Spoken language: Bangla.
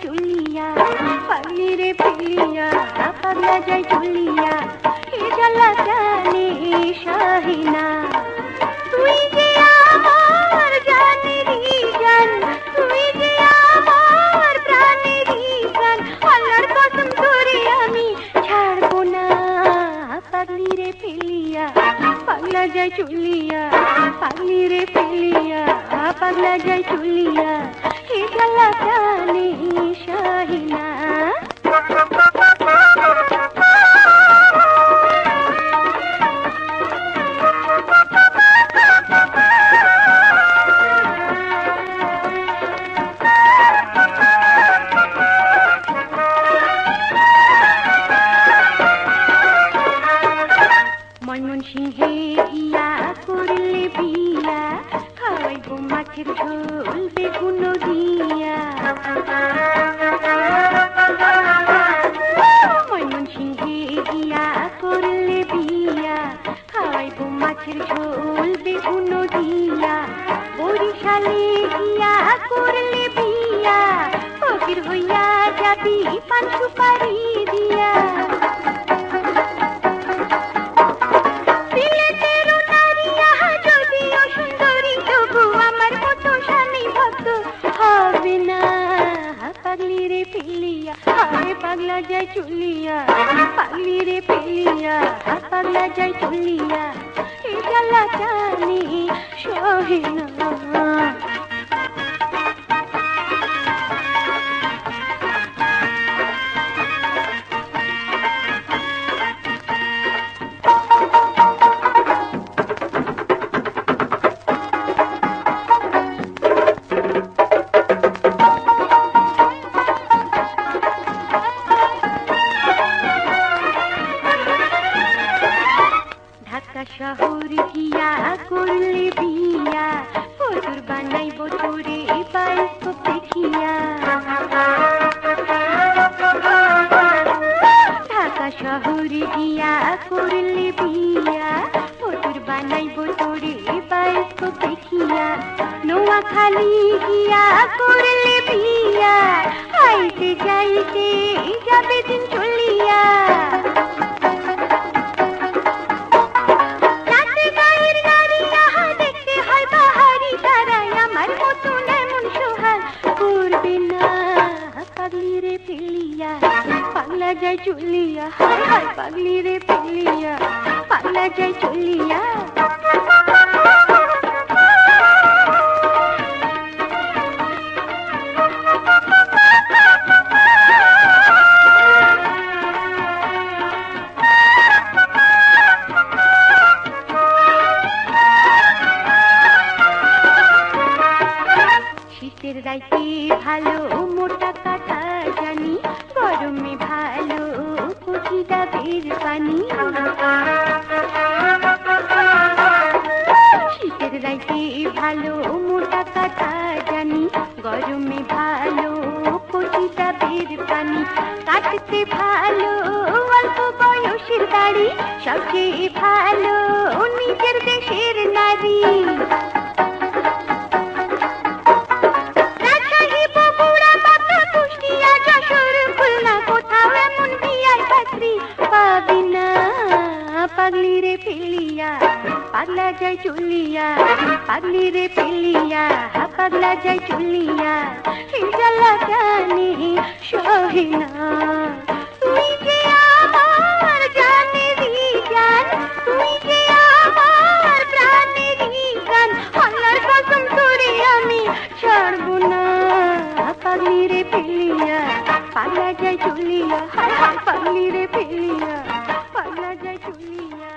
চুলিয়া পাগলি রে ফেলিয়া পাগলা যায় চুলিয়া এ জ্বালা জানে সহিনা তুই যে আমার জানেরই জান তুই যে আমার প্রাণেরই জান আল্লাহর কসম করে আমি ছাড়বো না পাগলি রে ফেলিয়া পাগলা যায় চুলিয়া পাগলি রে ফেলিয়া পাগলা যায় চুলিয়া এ জ্বালা জানে সহিনা ময়মনসিংহে গিয়া করলে বিয়া খাওয়াইবো মাছের ঝোল বেগুন দিয়া ময়মনসিংহে গিয়া করলে বিয়া খাওয়াইবো মাছের ঝোল বেগুন দিয়া বরিশালে গিয়া করলে বিয়া ফকির হইয়া যাবি পান সুপারি দিয়া পাগলি রে ফেলিয়া পাগলা যায় চুলিয়া পাগলি রে ফেলিয়া পাগলা যায় চুলিয়া এ জ্বালা জানি সহে না শহর গিয়া করলে বিয়া ফতুর বানাইবো তোরে বায়োস্কোপ দেখিয়া ঢাকা শহর গিয়া করলে বিয়া ফতুর বানাইবো তোরে বায়োস্কোপ দেখিয়া নোয়াখালী গিয়া করলে বিয়া আইতে যাইতে যাবে দিন চলিয়া পাগলা যায় চুলিয়া হায় হায় পাগলি রে ফেলিয়া পাগলা যায় চুলিয়া শীতের রাইতে ভালো মোটা কাটা জানি গরমে ভালো কচি ডাবের পানি শীতের রাইতে ভালো মোটা কাটা জানি গরমে ভালো কচি ডাবের পানি কাটতে ভালো অল্প বয়সের দাড়ি সবচেয়ে ভালো নিজের দেশের নারী পাগলি রে ফেলিয়া পাগলা যায় চুলিয়া পাগলি রে ফেলিয়া পাগলা যায় চুলিয়া এই জ্বালা জানি সহে না তুই যে আমার জানেরই জান তুই যে আমার প্রাণেরই জান আল্লাহর কসম করে আমি ছাড়বো না পাগলি রে ফেলিয়া পাগলা যায় চুলিয়া হায় হায় পাগলি রে ফেলিয়া পাগলা যায় চুলিয়া